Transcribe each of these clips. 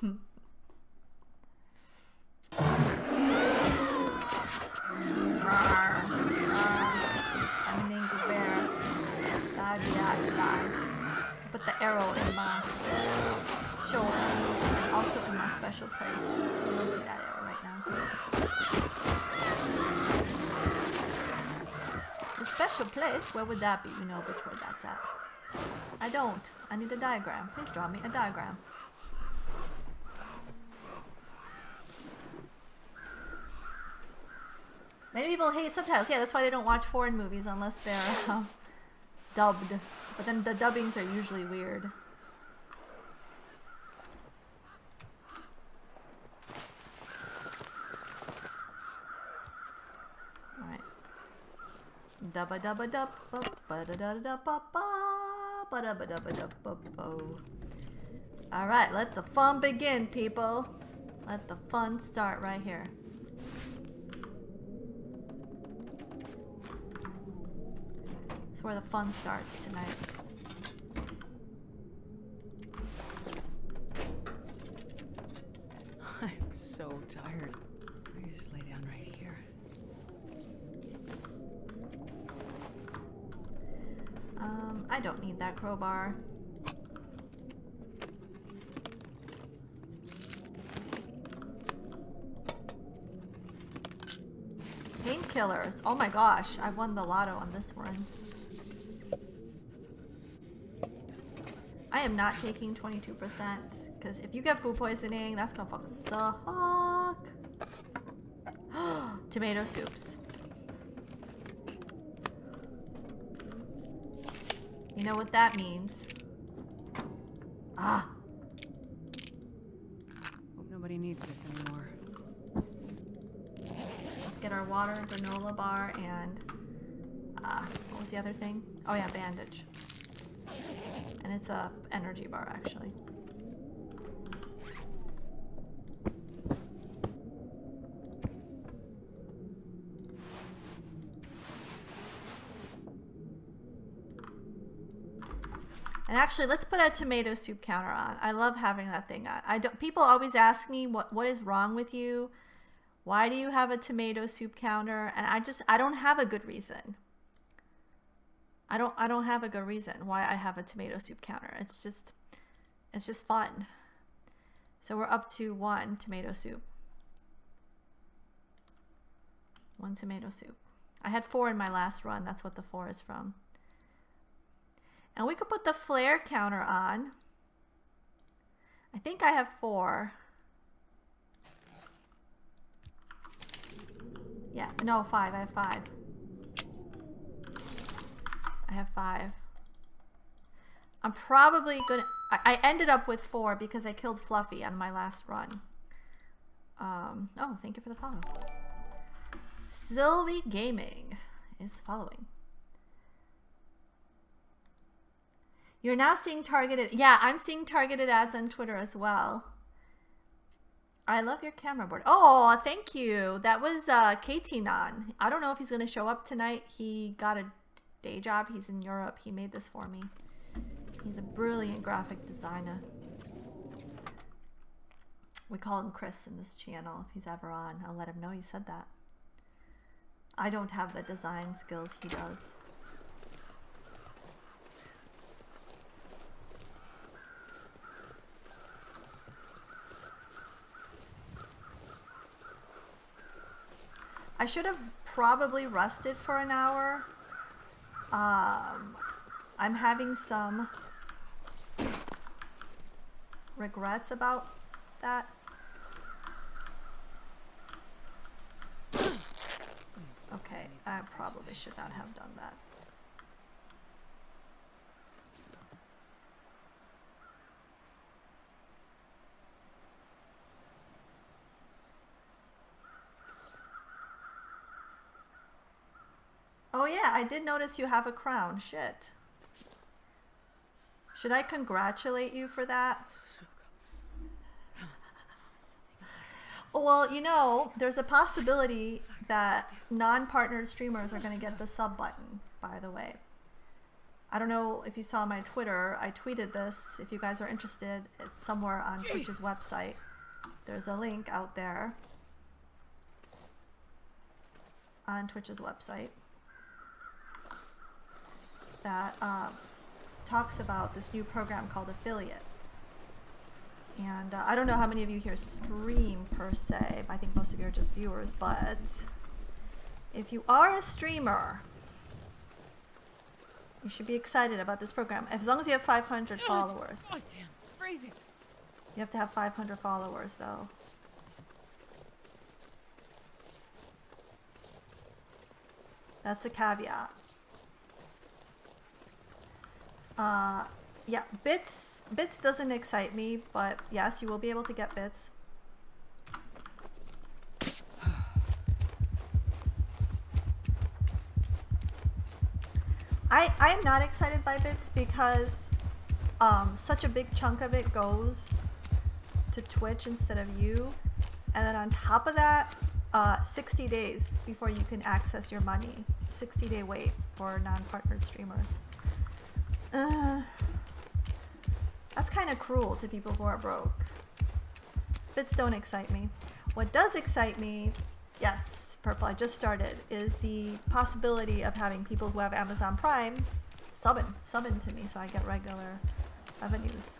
I'm an angry bear. Put the arrow in my shoulder and also in my special place. You don't see that arrow right now. The special place? Where would that be? You know which way that's at. I don't. I need a diagram. Please draw me a diagram. Many people hate subtitles. Yeah, that's why they don't watch foreign movies unless they're dubbed. But then the dubbings are usually weird. Alright. Dubba dubba dub ba da da da ba ba da ba da ba da ba bo. Alright, let the fun begin, people. Let the fun start right here. It's where the fun starts tonight. I'm so tired. I can just lay down right here. I don't need that crowbar. Painkillers. Oh my gosh, I won the lotto on this one. I am not taking 22% because if you get food poisoning, that's gonna fucking suck. Tomato soups. You know what that means? Ah. Hope nobody needs this anymore. Let's get our water, granola bar, and what was the other thing? Oh yeah, bandage. And it's a energy bar actually. And actually, let's put a tomato soup counter on. I love having that thing on. People always ask me what is wrong with you? Why do you have a tomato soup counter? And I don't have a good reason. I don't have a good reason why I have a tomato soup counter. It's just fun. So we're up to 1 tomato soup. 1 tomato soup. I had 4 in my last run. That's what the 4 is from. And we could put the flare counter on. I think I have 4. Yeah, no, 5. I have 5. I have 5. I'm probably gonna... I ended up with 4 because I killed Fluffy on my last run. Oh, thank you for the follow. Sylvie Gaming is following. You're now seeing targeted... Yeah, I'm seeing targeted ads on Twitter as well. I love your camera board. Oh, thank you. That was KT-Non. I don't know if he's going to show up tonight. He got a day job. He's in Europe. He made this for me. He's a brilliant graphic designer. We call him Chris in this channel. If he's ever on, I'll let him know you said that. I don't have the design skills he does. I should have probably rested for an hour. I'm having some regrets about that. Okay, I probably should not have done that. Oh yeah, I did notice you have a crown. Shit. Should I congratulate you for that? Well, you know, there's a possibility that non-partnered streamers are going to get the sub button, by the way. I don't know if you saw my Twitter. I tweeted this. If you guys are interested, it's somewhere on Twitch's website. There's a link out there on Twitch's website that talks about this new program called affiliates. And I don't know how many of you here stream per se. I think most of you are just viewers, but if you are a streamer, you should be excited about this program. As long as you have 500 followers. Oh, damn. Crazy. You have to have 500 followers, though. That's the caveat. Yeah, bits doesn't excite me, but yes, you will be able to get bits. I am not excited by bits because such a big chunk of it goes to Twitch instead of you, and then on top of that, 60 days before you can access your money. 60-day wait for non-partnered streamers. That's kind of cruel to people who are broke. Bits don't excite me. What does excite me, yes, Purple, I just started, is the possibility of having people who have Amazon Prime subbing to me so I get regular revenues.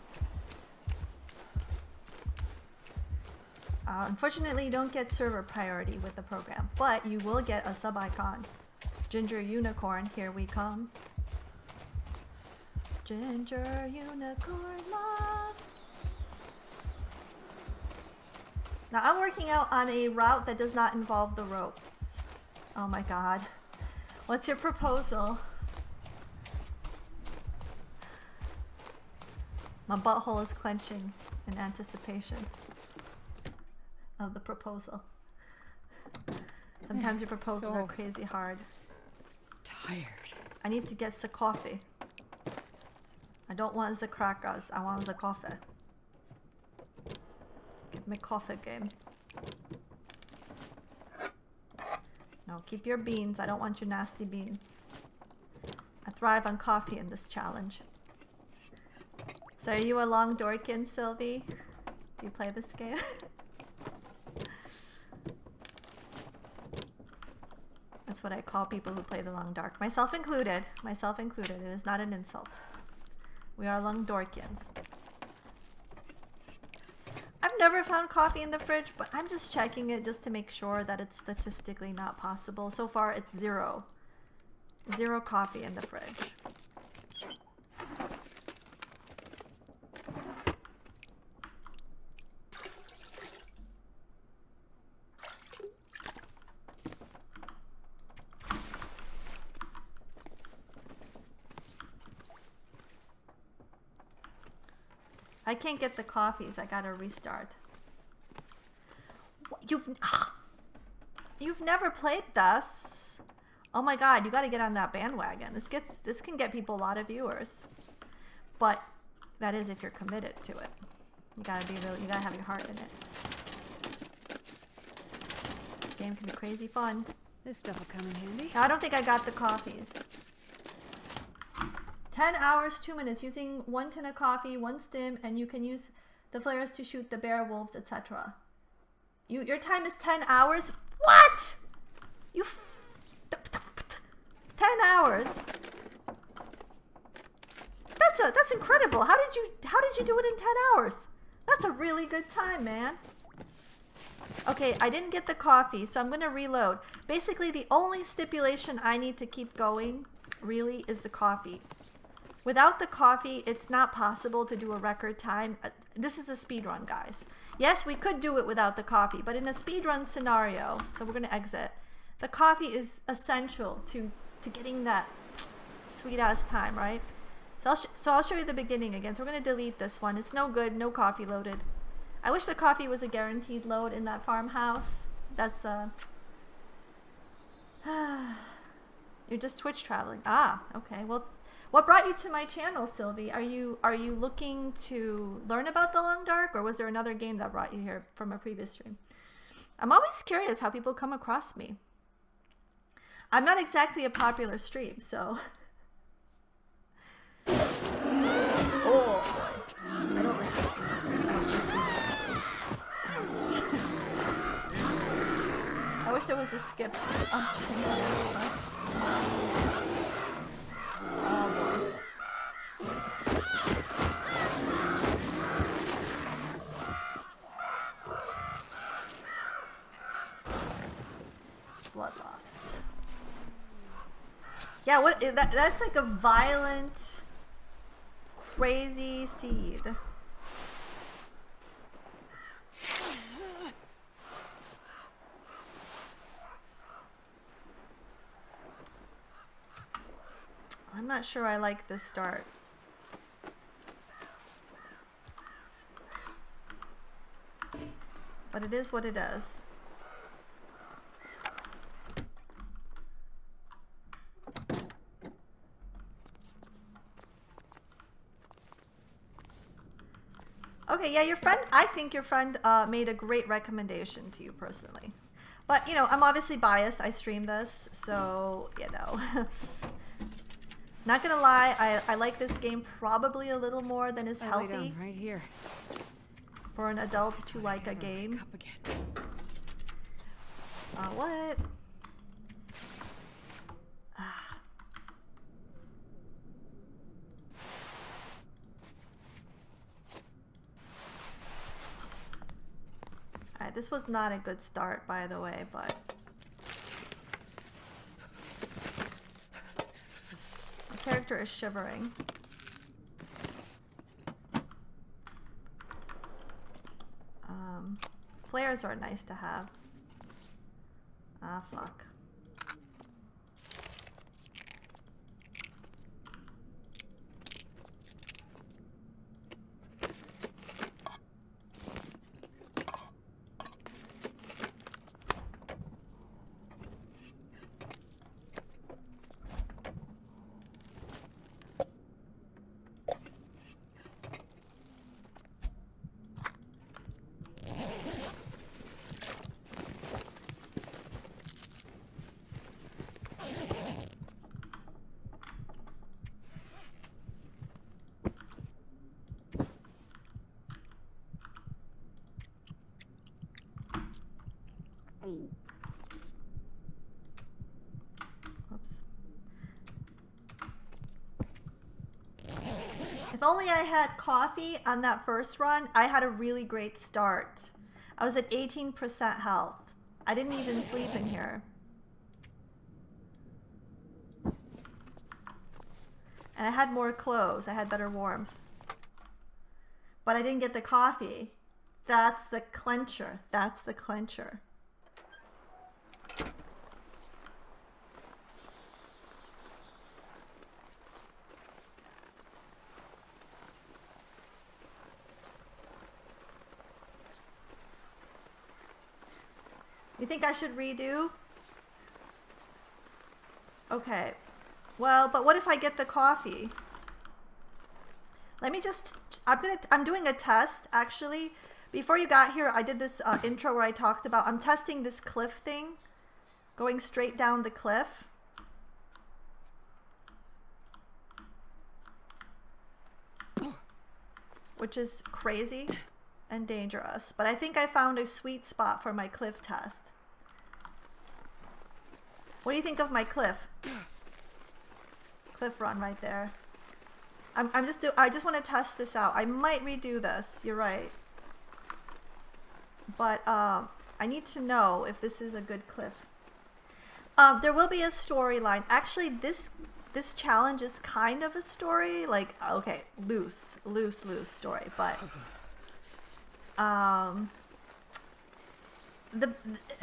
Unfortunately, you don't get server priority with the program, but you will get a sub icon. Ginger Unicorn, here we come. Ginger Unicorn love. Now I'm working out on a route that does not involve the ropes. Oh my god. What's your proposal? My butthole is clenching in anticipation of the proposal. Sometimes your proposals are crazy hard. Tired. I need to get the coffee. I don't want the crackers. I want the coffee. Give me coffee game. No, keep your beans. I don't want your nasty beans. I thrive on coffee in this challenge. So are you a long dorkin, Sylvie? Do you play this game? That's what I call people who play the long dark. Myself included. Myself included. It is not an insult. We are long dorkians. I've never found coffee in the fridge, but I'm just checking it just to make sure that it's statistically not possible. So far, it's zero. Zero coffee in the fridge. I can't get the coffees. I gotta restart. You've never played this? Oh my god! You gotta get on that bandwagon. This can get people a lot of viewers, but that is if you're committed to it. You gotta be real. You gotta have your heart in it. This game can be crazy fun. This stuff will come in handy. I don't think I got the coffees. 10 hours, 2 minutes, using 1 tin of coffee, 1 stim, and you can use the flares to shoot the bear, wolves, etc. Your time is 10 hours? What? 10 hours? That's incredible. How did you do it in 10 hours? That's a really good time, man. Okay, I didn't get the coffee, so I'm going to reload. Basically, the only stipulation I need to keep going, really, is the coffee. Without the coffee, it's not possible to do a record time. This is a speedrun, guys. Yes, we could do it without the coffee, but in a speedrun scenario, so we're going to exit, the coffee is essential to getting that sweet-ass time, right? So I'll show you the beginning again. So we're going to delete this one. It's no good, no coffee loaded. I wish the coffee was a guaranteed load in that farmhouse. That's, you're just Twitch traveling. Ah, okay. Well, what brought you to my channel, Sylvie? Are you looking to learn about the Long Dark, or was there another game that brought you here from a previous stream? I'm always curious how people come across me. I'm not exactly a popular stream, so Oh boy. I don't like this. I wish there was a skip option. Oh boy. Blood loss. Yeah, that's like a violent, crazy seed. I'm not sure I like this start. But it is what it is. Okay, yeah, your friend, I think your friend made a great recommendation to you personally. But, you know, I'm obviously biased. I stream this, so, you know. Not gonna lie, I like this game probably a little more than is healthy. Lay down right here. For an adult to like a game. Up again. What? Alright, this was not a good start, by the way, but... my character is shivering. Flares are nice to have. Ah, fuck. Oops. If only I had coffee on that first run, I had a really great start. I was at 18% health. I didn't even sleep in here. And I had more clothes. I had better warmth. But I didn't get the coffee. That's the clincher. That's the clincher. You think I should redo? Okay. Well, but what if I get the coffee? Let me just, I'm doing a test actually. Before you got here, I did this intro where I talked about, I'm testing this cliff thing. Going straight down the cliff. Which is crazy and dangerous. But I think I found a sweet spot for my cliff test. What do you think of my cliff? Cliff run right there. I just want to test this out. I might redo this. You're right. But I need to know if this is a good cliff. There will be a storyline. Actually, this challenge is kind of a story. Like, okay, loose story. But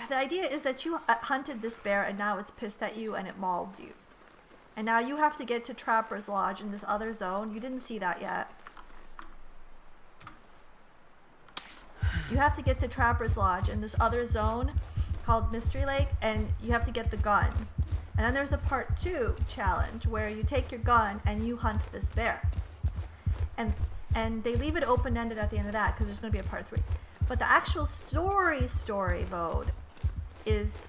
the idea is that you hunted this bear and now it's pissed at you and it mauled you. And now you have to get to Trapper's Lodge in this other zone. You didn't see that yet. You have to get to Trapper's Lodge in this other zone called Mystery Lake, and you have to get the gun. And then there's a part 2 challenge where you take your gun and you hunt this bear. And they leave it open-ended at the end of that because there's going to be a part 3. But the actual story mode is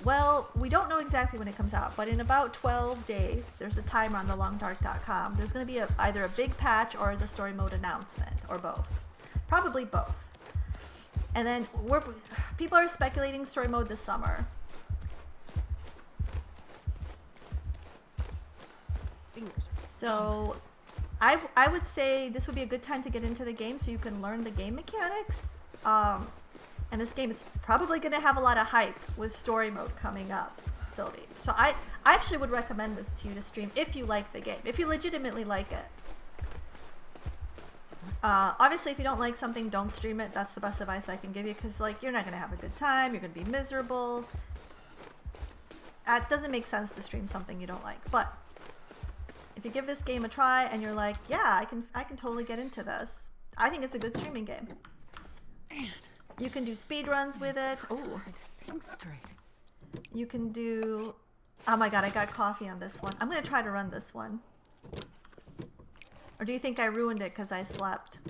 Well, we don't know exactly when it comes out, but in about 12 days, there's a timer on thelongdark.com. There's going to be either a big patch or the story mode announcement, or both. Probably both. And then people are speculating story mode this summer. So I would say this would be a good time to get into the game so you can learn the game mechanics. And this game is probably going to have a lot of hype with story mode coming up, Sylvie. So I actually would recommend this to you to stream if you like the game, if you legitimately like it. Obviously, if you don't like something, don't stream it. That's the best advice I can give you, because like you're not going to have a good time. You're going to be miserable. It doesn't make sense to stream something you don't like. But if you give this game a try and you're like, yeah, I can totally get into this, I think it's a good streaming game. Man. You can do speed runs with it. Ooh. Think straight. You can do... Oh my god, I got coffee on this one. I'm going to try to run this one. Or do you think I ruined it because I slept?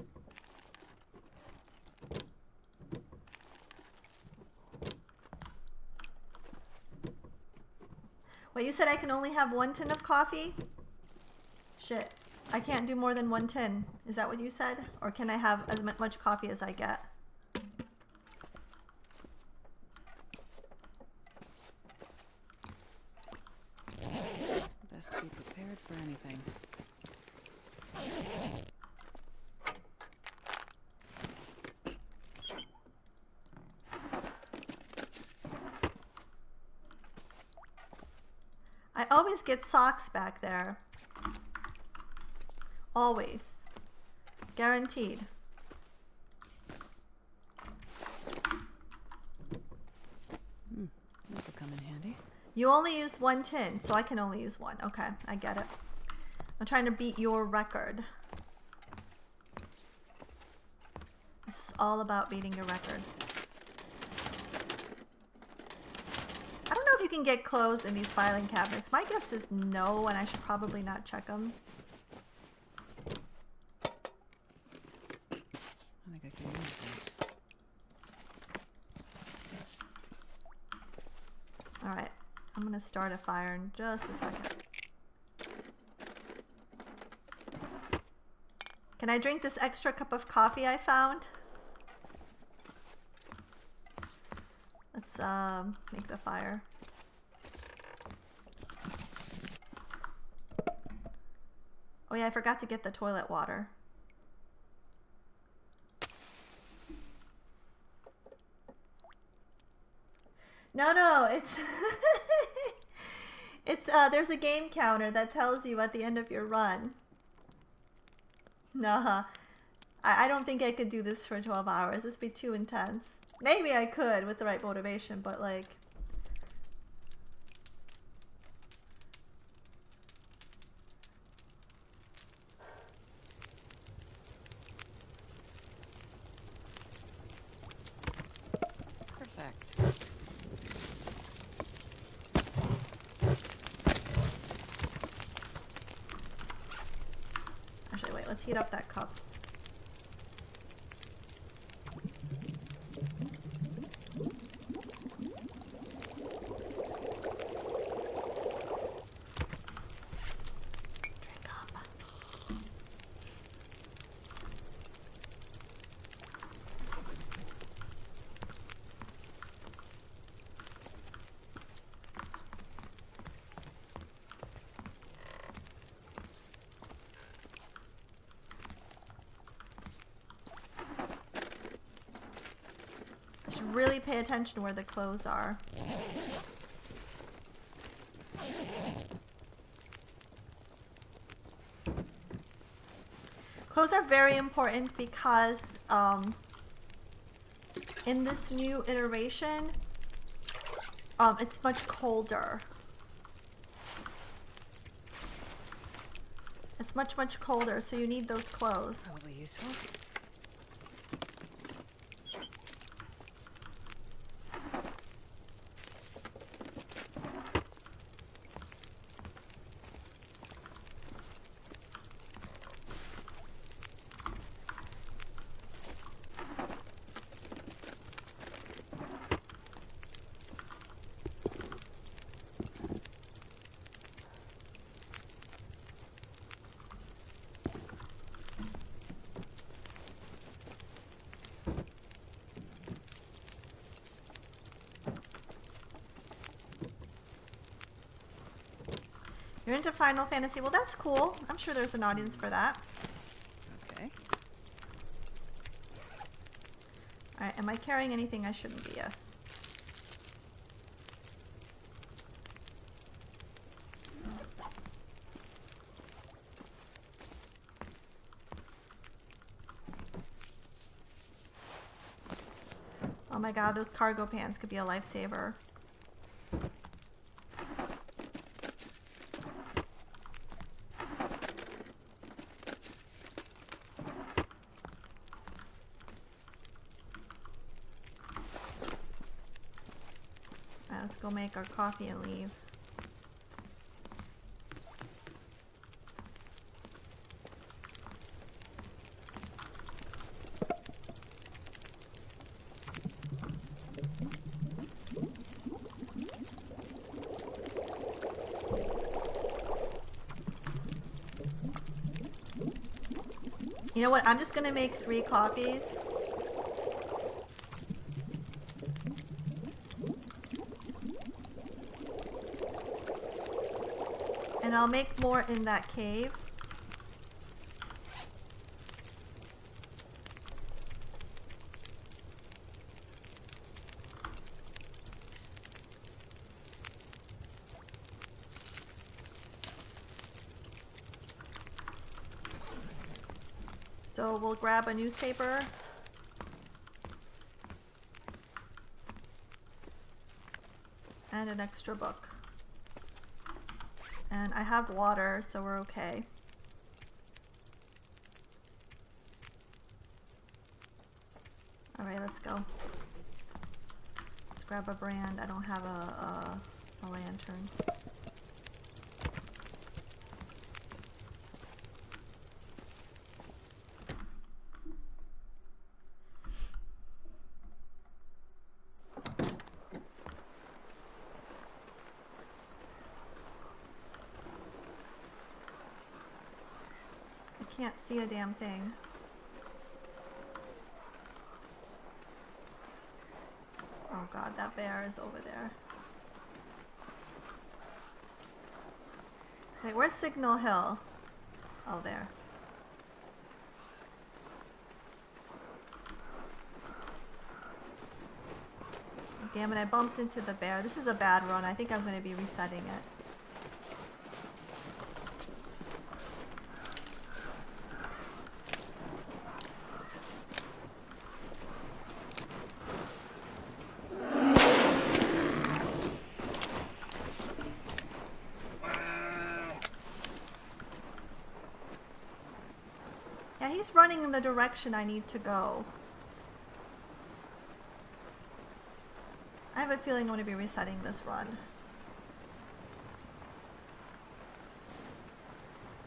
Wait, you said I can only have 1 tin of coffee? Shit. I can't do more than 1 tin. Is that what you said? Or can I have as much coffee as I get? Best be prepared for anything. I always get socks back there. Always. Guaranteed. This will come in handy. You only used 1 tin, so I can only use 1. Okay, I get it. I'm trying to beat your record. It's all about beating your record. I don't know if you can get clothes in these filing cabinets. My guess is no, and I should probably not check them. I think I can use this. Alright, I'm gonna start a fire in just a second. Can I drink this extra cup of coffee I found? Let's make the fire. Oh yeah, I forgot to get the toilet water. No, it's it's there's a game counter that tells you at the end of your run. Nah, I don't think I could do this for 12 hours. This would be too intense. Maybe I could with the right motivation, but like... Perfect. Actually, wait, let's heat up that cup. Drink up. I should really pay attention to where the clothes are. Clothes are very important because in this new iteration, it's much colder. It's much colder, so you need those clothes. Probably useful. You're into Final Fantasy? Well, that's cool. I'm sure there's an audience for that. Okay. Alright, am I carrying anything I shouldn't be? Yes. Oh my god, those cargo pants could be a lifesaver. Alright, let's go make our coffee and leave. You know what? I'm just gonna make 3 coffees. And I'll make more in that cave. So we'll grab a newspaper. And an extra book. And I have water, so we're okay. Alright, let's go. Let's grab a brand. I don't have a lantern. Can't see a damn thing. Oh god, that bear is over there. Wait, where's Signal Hill? Oh, there. Damn it, I bumped into the bear. This is a bad run. I think I'm going to be resetting it. He's running in the direction I need to go. I have a feeling I'm going to be resetting this run.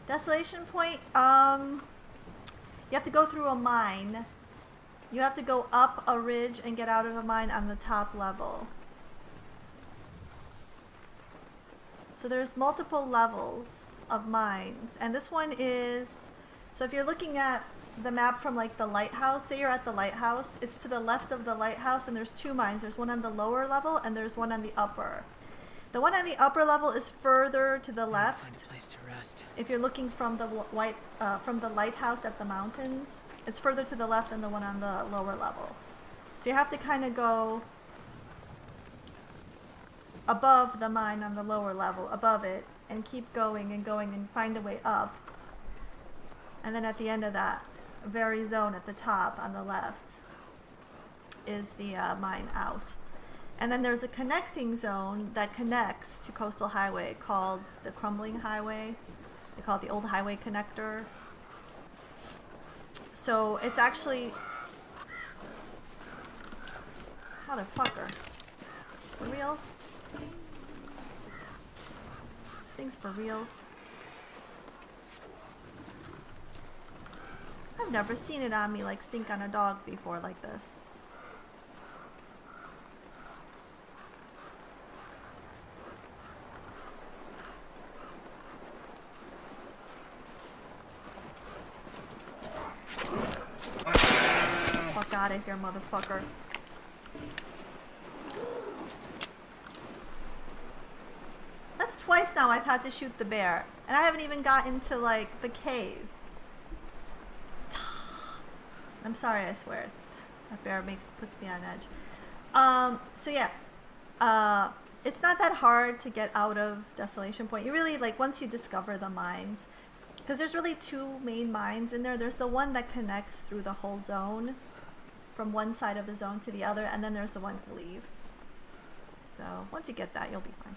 Desolation Point, you have to go through a mine. You have to go up a ridge and get out of a mine on the top level. So there's multiple levels of mines, and this one is... So if you're looking at the map from like the lighthouse, say you're at the lighthouse, it's to the left of the lighthouse and there's 2 mines. There's one on the lower level and there's one on the upper. The one on the upper level is further to the left. Find a place to rest. If you're looking from the from the lighthouse at the mountains, it's further to the left than the one on the lower level. So you have to kind of go above the mine on the lower level, above it, and keep going and find a way up. And then at the end of that very zone at the top on the left is the mine out. And then there's a connecting zone that connects to Coastal Highway called the Crumbling Highway. They call it the Old Highway Connector. So it's actually... Motherfucker. For reals? This thing's for reals. I've never seen it on me like stink on a dog before like this. Fuck out of here, motherfucker. Let's Twice now I've had to shoot the bear, and I haven't even gotten to like the cave. I'm sorry, I swear. That bear puts me on edge. So yeah, it's not that hard to get out of Desolation Point. You really, like, once you discover the mines, because there's really two main mines in there. There's the one that connects through the whole zone, from one side of the zone to the other, and then there's the one to leave. So once you get that, you'll be fine.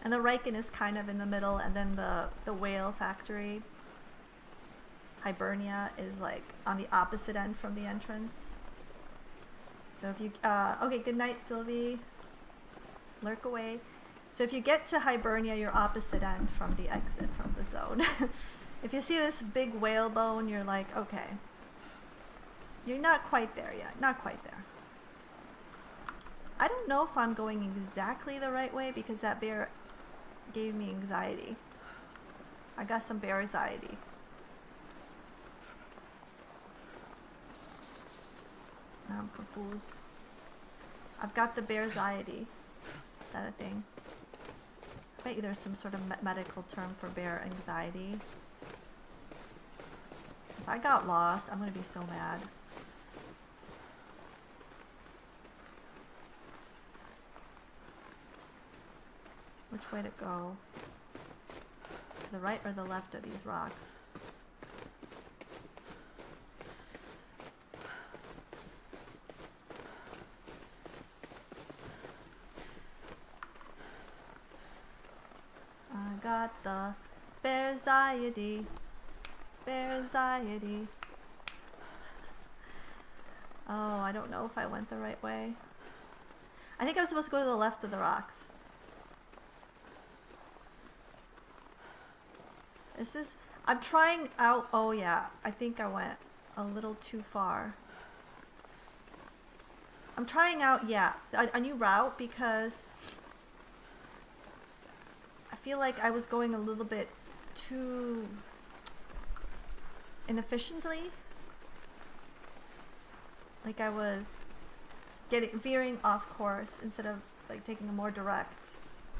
And the Riken is kind of in the middle, and then the whale factory, Hibernia, is like on the opposite end from the entrance. So if you, okay, good night, Sylvie. Lurk away. So if you get to Hibernia, you're opposite end from the exit from the zone. If you see this big whale bone, you're like, okay. You're not quite there yet. Not quite there. I don't know if I'm going exactly the right way because that bear gave me anxiety. I got some bear anxiety. Now I'm confused. I've got the bear anxiety. Is that a thing? I bet you there's some sort of medical term for bear anxiety. If I got lost, I'm gonna be so mad. Which way to go? To the right or the left of these rocks? I got the bear anxiety. Bear anxiety. Oh, I don't know if I went the right way. I think I was supposed to go to the left of the rocks. This is, I'm trying out, oh yeah, I think I went a little too far. I'm trying out, yeah, a new route because I feel like I was going a little bit too inefficiently. Like I was veering off course instead of like taking a more direct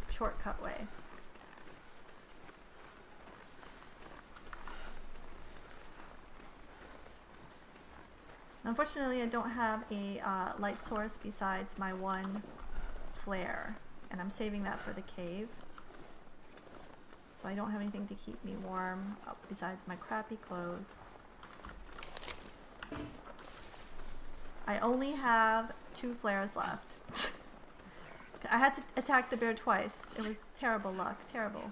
shortcut way. Unfortunately, I don't have a light source besides my one flare, and I'm saving that for the cave. So I don't have anything to keep me warm besides my crappy clothes. I only have 2 flares left. I had to attack the bear twice. It was terrible luck, terrible.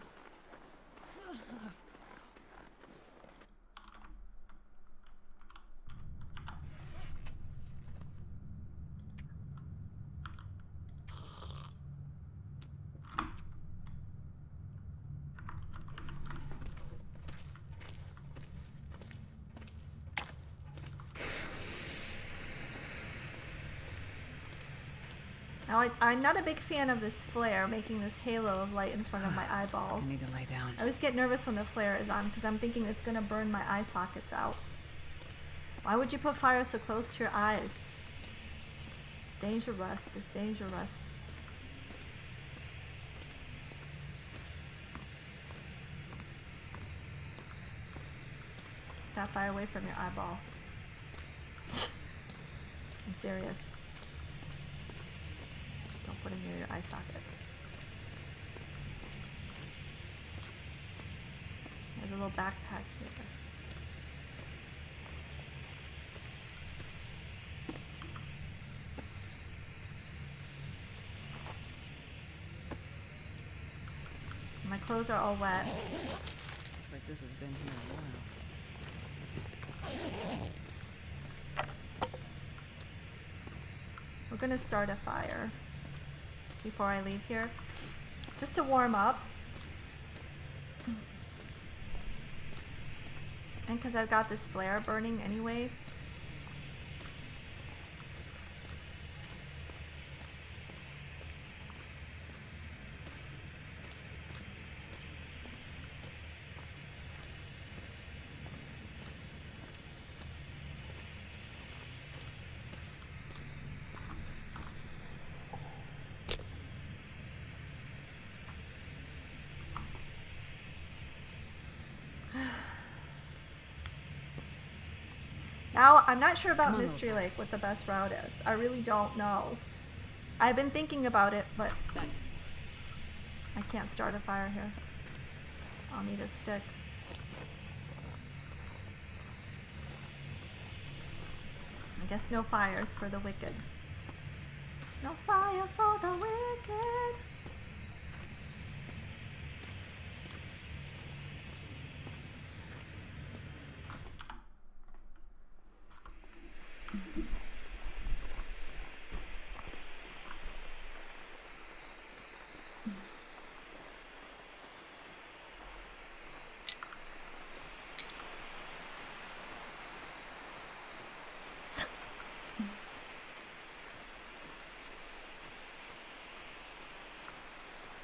Now, I'm not a big fan of this flare making this halo of light in front of my eyeballs. I need to lay down. I always get nervous when the flare is on because I'm thinking it's going to burn my eye sockets out. Why would you put fire so close to your eyes? It's dangerous. It's dangerous. That fire away from your eyeball. I'm serious. Don't put it near your eye socket. There's a little backpack here. My clothes are all wet. Looks like this has been here a while. We're gonna start a fire before I leave here, just to warm up. And because I've got this flare burning anyway. Now, I'm not sure about Come on, Mystery Lothar. Lake, what the best route is. I really don't know. I've been thinking about it, but I can't start a fire here. I'll need a stick. I guess no fires for the wicked. No fire for the wicked.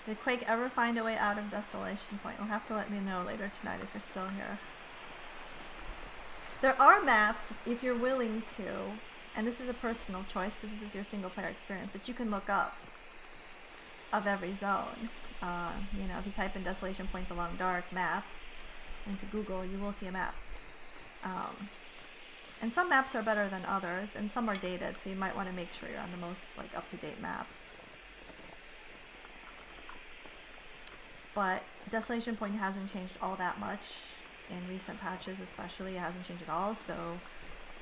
Did Quake ever find a way out of Desolation Point? You'll have to let me know later tonight if you're still here. There are maps, if you're willing to, and this is a personal choice because this is your single player experience, that you can look up of every zone. You know, if you type in Desolation Point the Long Dark map into Google, you will see a map. And some maps are better than others, and some are dated, so you might want to make sure you're on the most like up-to-date map. But Desolation Point hasn't changed all that much in recent patches, especially. It hasn't changed at all, so I'm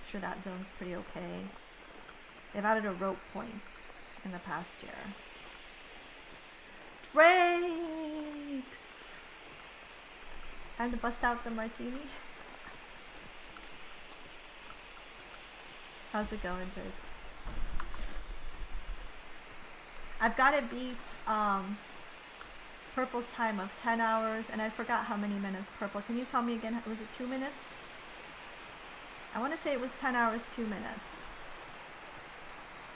sure that zone's pretty okay. They've added a rope point in the past year. Drakes! Time to bust out the martini. How's it going, Drakes? I've got to beat Purple's time of 10 hours, and I forgot how many minutes Purple. Can you tell me again? Was it 2 minutes? I want to say it was 10 hours, 2 minutes.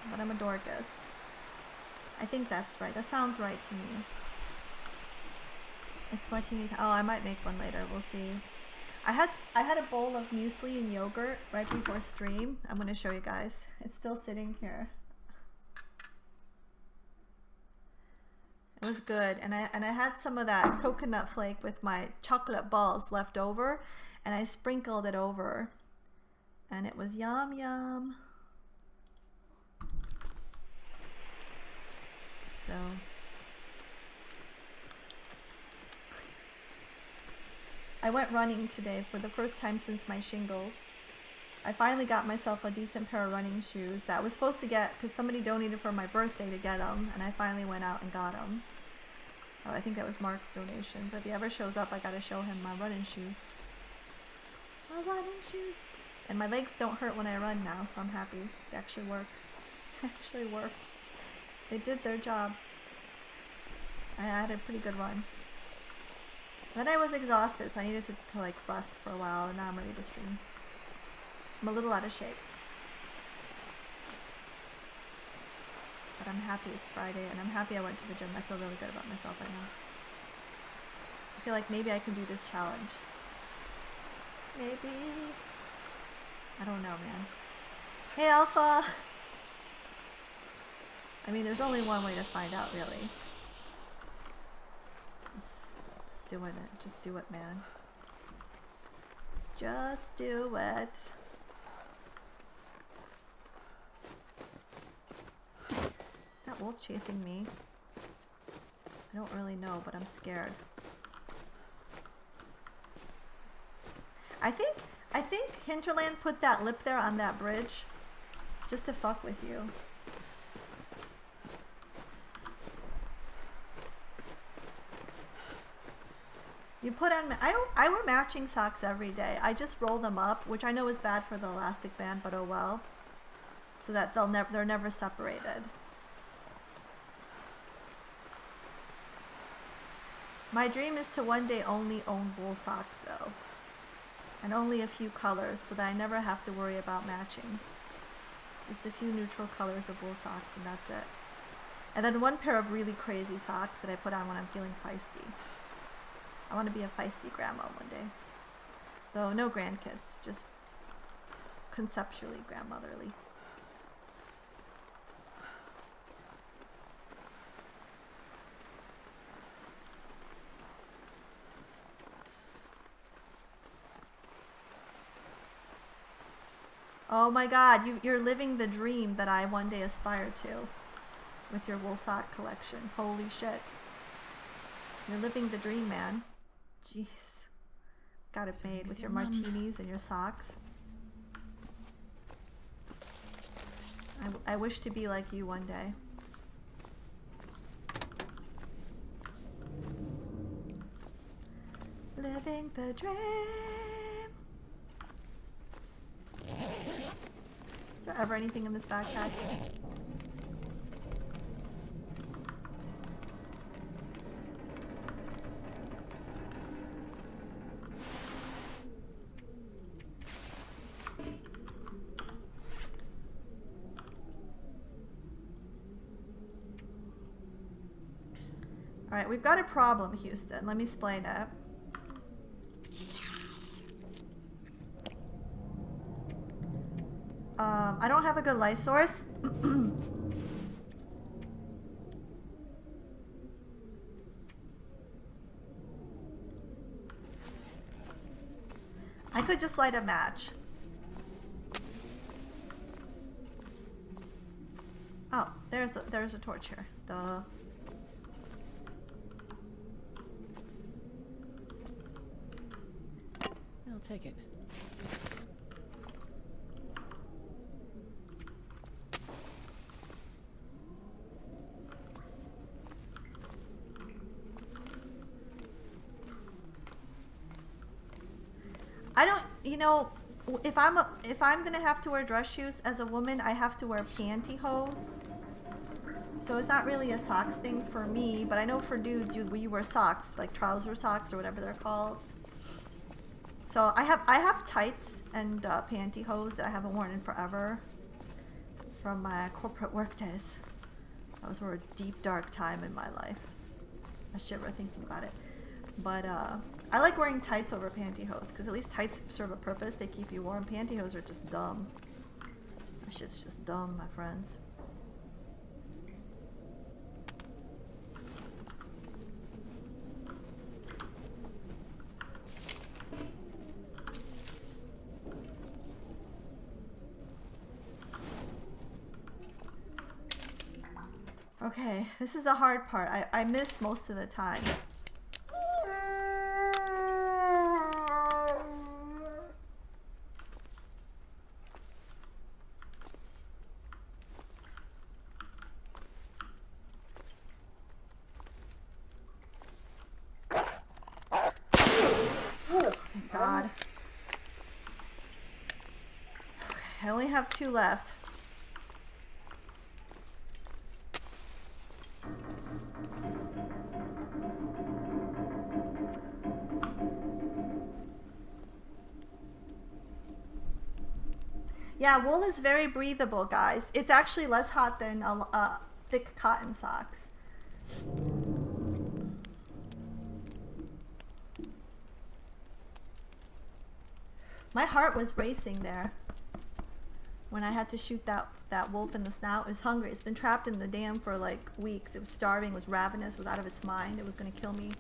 But I'm a Dorcas. I think that's right. That sounds right to me. It's martini time. Oh, I might make one later. We'll see. I had a bowl of muesli and yogurt right before stream. I'm going to show you guys. It's still sitting here. It was good, and I had some of that coconut flake with my chocolate balls left over, and I sprinkled it over, and it was yum yum. So I went running today for the first time since my shingles. I finally got myself a decent pair of running shoes that I was supposed to get because somebody donated for my birthday to get them, and I finally went out and got them. Oh, I think that was Mark's donations. If he ever shows up, I gotta show him my running shoes. My running shoes. And my legs don't hurt when I run now, so I'm happy. They actually work. They actually work. They did their job. I had a pretty good run. Then I was exhausted, so I needed to like rest for a while, and now I'm ready to stream. I'm a little out of shape. But I'm happy it's Friday, and I'm happy I went to the gym. I feel really good about myself right now. I feel like maybe I can do this challenge. Maybe. I don't know, man. Hey, Alpha! I mean, there's only one way to find out, really. It's just doing it. Just do it, man. Just do it. That wolf chasing me? I don't really know, but I'm scared. I think Hinterland put that lip there on that bridge just to fuck with you. You put on, I wear matching socks every day. I just roll them up, which I know is bad for the elastic band, but oh well. So that they're never separated. My dream is to one day only own wool socks though. And only a few colors so that I never have to worry about matching. Just a few neutral colors of wool socks and that's it. And then one pair of really crazy socks that I put on when I'm feeling feisty. I want to be a feisty grandma one day. Though no grandkids, just conceptually grandmotherly. Oh my god, you're living the dream that I one day aspire to with your wool sock collection. Holy shit. You're living the dream, man. Jeez. Got it made with your martinis and your socks. I wish to be like you one day. Living the dream. Is there ever anything in this backpack? All right, we've got a problem, Houston. Let me explain it. I don't have a good light source. I could just light a match. Oh, there's a torch here. Duh. I'll take it. I don't, you know, if I'm gonna have to wear dress shoes as a woman, I have to wear pantyhose. So it's not really a socks thing for me, but I know for dudes you wear socks, like trouser socks or whatever they're called. So I have tights and pantyhose that I haven't worn in forever from my corporate work days. Those were a deep dark time in my life. I shiver thinking about it. But I like wearing tights over pantyhose because at least tights serve a purpose. They keep you warm. Pantyhose are just dumb. That shit's just dumb, my friends. Okay, this is the hard part. I miss most of the time. Thank God. Okay, I only have 2 left. Yeah, wool is very breathable, guys. It's actually less hot than thick cotton socks. My heart was racing there when I had to shoot that wolf in the snout. It was hungry. It's been trapped in the dam for like weeks. It was starving, was ravenous, was out of its mind. It was going to kill me.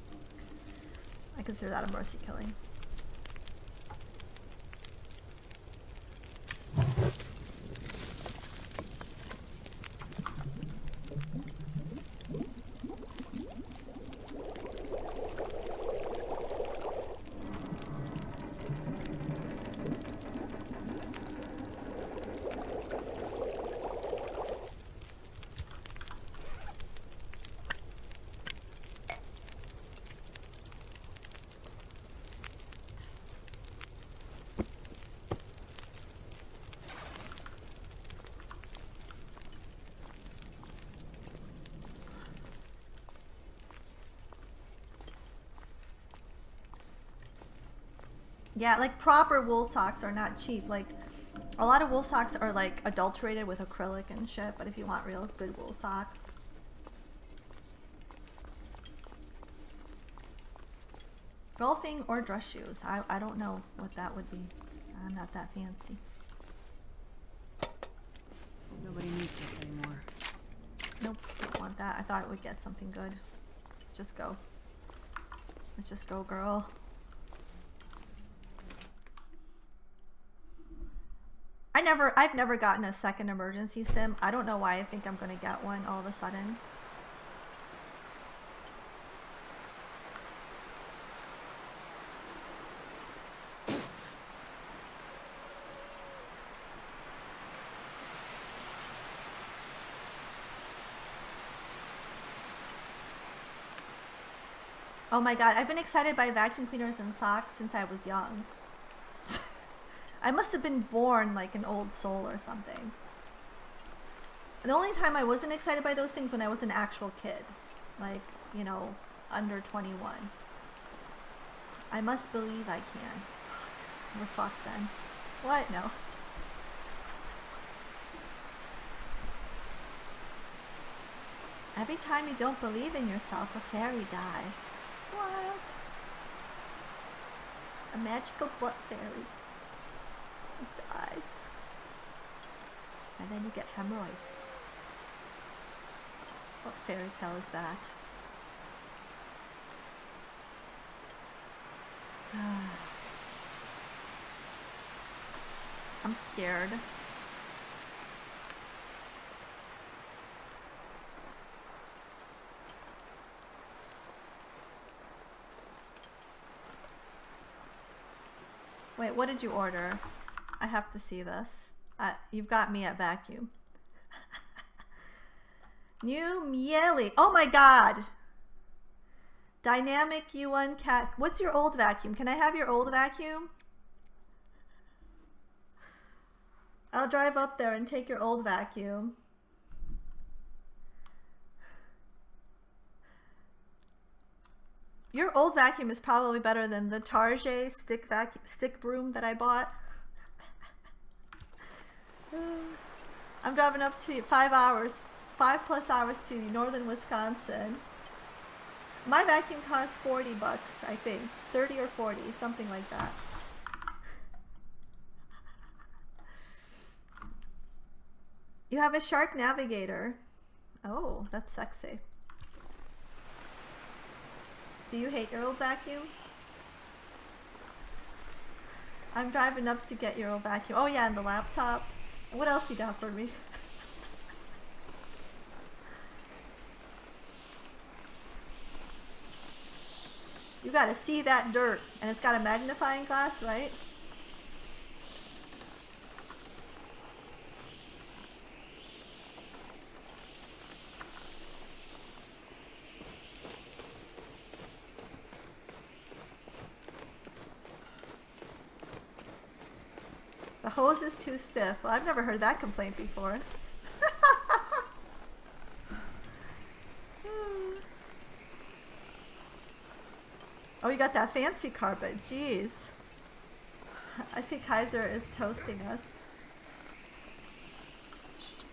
I consider that a mercy killing. Yeah, like proper wool socks are not cheap. Like a lot of wool socks are like adulterated with acrylic and shit, but if you want real good wool socks. Golfing or dress shoes. I don't know what that would be. I'm not that fancy. Nobody needs this anymore. Nope, don't want that. I thought it would get something good. Let's just go. Let's just go, girl. I've never gotten a second emergency stim. I don't know why I think I'm gonna get one all of a sudden. Oh my god, I've been excited by vacuum cleaners and socks since I was young. I must have been born like an old soul or something. The only time I wasn't excited by those things when I was an actual kid. Like, you know, under 21. I must believe I can. We're fucked then. What? No. Every time you don't believe in yourself, a fairy dies. What? A magical butt fairy. It dies. And then you get hemorrhoids. What fairy tale is that? I'm scared. Wait, what did you order? I have to see this. You've got me at vacuum. New Miele. Oh my god! Dynamic U1 cat. What's your old vacuum? Can I have your old vacuum? I'll drive up there and take your old vacuum. Your old vacuum is probably better than the Target stick broom that I bought. I'm driving up to 5 plus hours to northern Wisconsin. My vacuum costs $40, I think. 30 or 40, something like that. You have a Shark Navigator. Oh, that's sexy. Do you hate your old vacuum? I'm driving up to get your old vacuum. Oh yeah, and the laptop. What else you got for me? You gotta see that dirt, and it's got a magnifying glass, right? The hose is too stiff. Well, I've never heard that complaint before. Oh, you got that fancy carpet. Jeez. I see Kaiser is toasting us. Shit.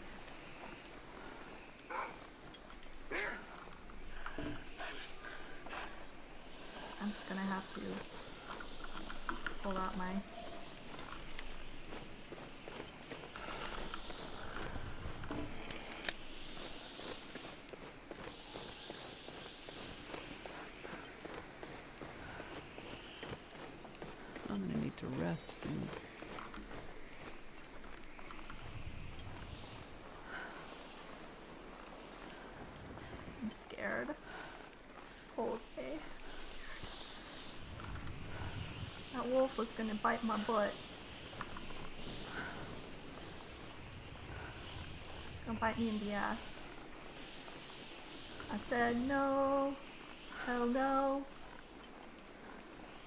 I'm just gonna have to pull out my... I'm gonna need to rest soon. I'm scared. Whole day. I'm scared. That wolf was gonna bite my butt. It's gonna bite me in the ass. I said no. Hell no.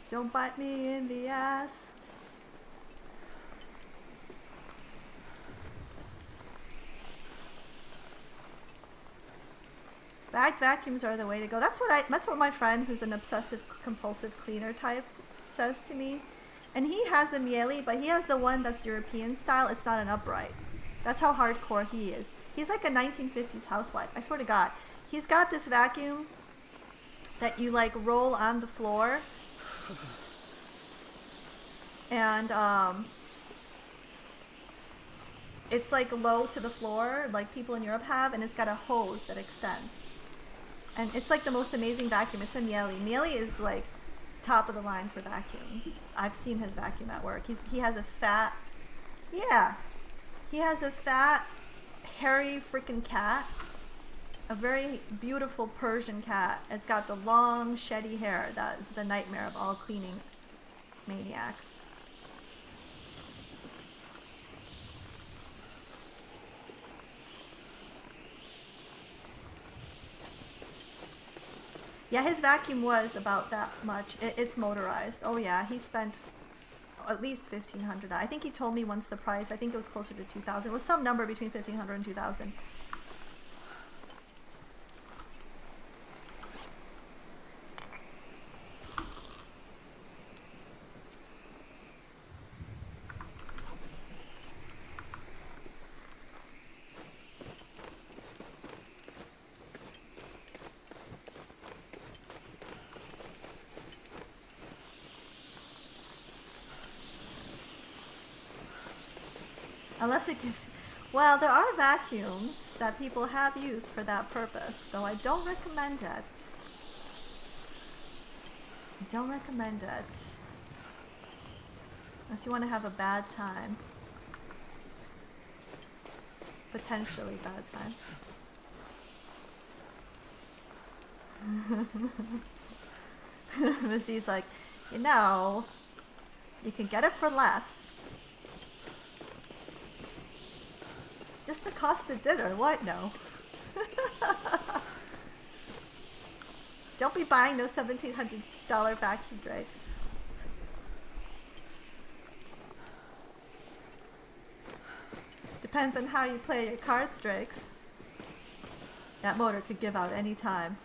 Don't bite me in the ass. Bag vacuums are the way to go. That's what my friend who's an obsessive compulsive cleaner type says to me. And he has a Miele, but he has the one that's European style. It's not an upright. That's how hardcore he is. He's like a 1950s housewife. I swear to God. He's got this vacuum that you like roll on the floor. And it's like low to the floor, like people in Europe have, and it's got a hose that extends. And it's like the most amazing vacuum. It's a Miele. Miele is like top of the line for vacuums. I've seen his vacuum at work. He has a fat, yeah, He has a fat, hairy freaking cat. A very beautiful Persian cat. It's got the long, sheddy hair. That is the nightmare of all cleaning maniacs. Yeah, his vacuum was about that much. It's motorized. Oh yeah, he spent at least $1,500. I think he told me once the price. I think it was closer to $2,000. It was some number between $1,500 and $2,000. Unless it gives... Well, there are vacuums that people have used for that purpose, though I don't recommend it. I don't recommend it. Unless you want to have a bad time. Potentially bad time. Missy's like, you know, you can get it for less. Just the cost of dinner, what? No. Don't be buying no $1,700 vacuum drakes. Depends on how you play your cards, Drakes. That motor could give out any time.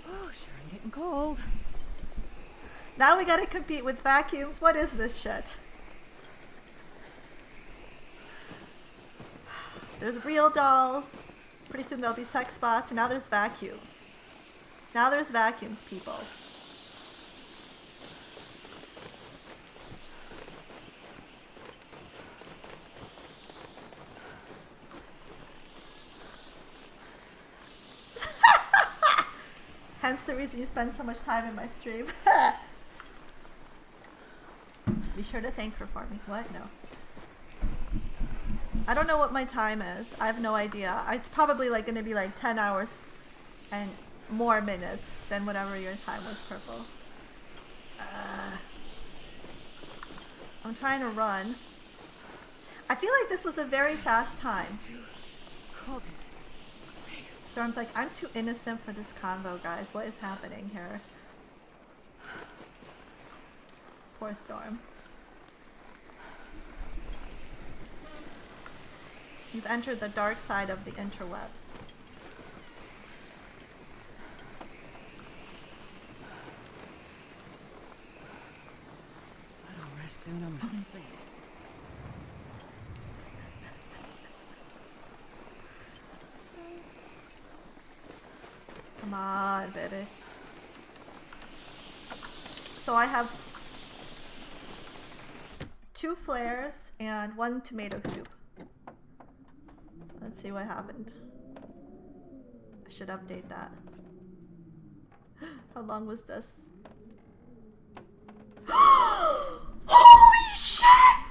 Oh, sure, I'm getting cold. Now we gotta compete with vacuums. What is this shit? There's real dolls. Pretty soon there'll be sex bots, and now there's vacuums. Now there's vacuums, people. Hence the reason you spend so much time in my stream. Be sure to thank her for me. What? No. I don't know what my time is. I have no idea. It's probably like going to be like 10 hours and more minutes than whatever your time was, Purple. I'm trying to run. I feel like this was a very fast time. Storm's like, I'm too innocent for this convo, guys. What is happening here? Poor Storm. You've entered the dark side of the interwebs. I don't rest soon, I'm afraid. Come on, baby. So I have 2 flares and 1 tomato soup. Let's see what happened. I should update that. How long was this? Holy shit!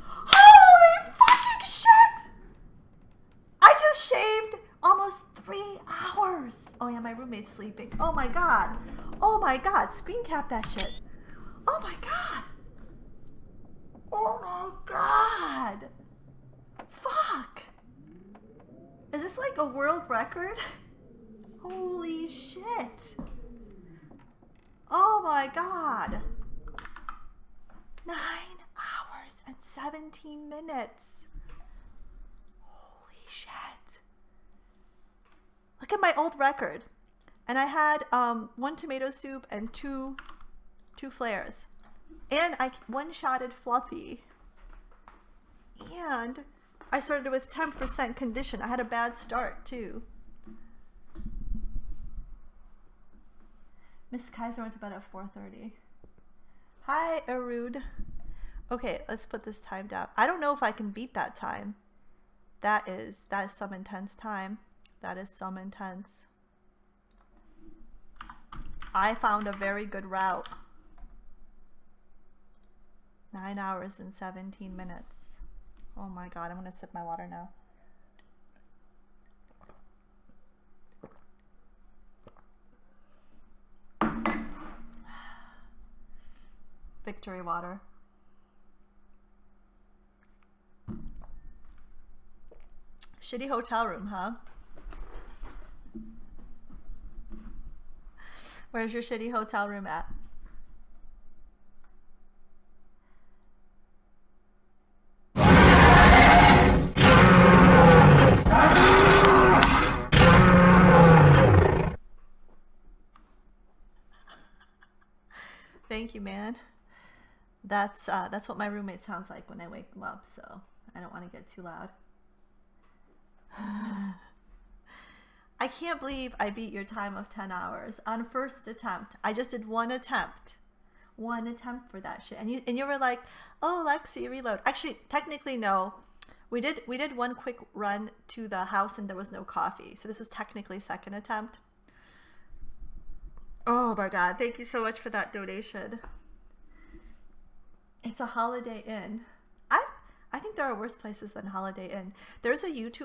Holy fucking shit! I just shaved almost 3 hours. Oh yeah, my roommate's sleeping. Oh my god. Oh my god. Screen cap that shit. Oh my god. Oh my god. Fuck. Is this like a world record? Holy shit. Oh my god. 9 hours and 17 minutes. Holy shit. Look at my old record. And I had 1 tomato soup and 2 flares. And I one-shotted Fluffy. And I started with 10% condition. I had a bad start too. Miss Kaiser went to bed at 4:30. Hi, Arud. Okay, let's put this time down. I don't know if I can beat that time. That is some intense time. That is some intense. I found a very good route. 9 hours and 17 minutes. Oh my God, I'm gonna sip my water now. Victory water. Shitty hotel room, huh? Where's your shitty hotel room at? Thank you, man. That's what my roommate sounds like when I wake him up, so I don't want to get too loud. I can't believe I beat your time of 10 hours on first attempt. I just did one attempt for that shit, and you were like, "Oh, Lexi, reload." Actually, technically, no. We did one quick run to the house, and there was no coffee, so this was technically second attempt. Oh my God! Thank you so much for that donation. It's a Holiday Inn. I think there are worse places than Holiday Inn. There's a YouTube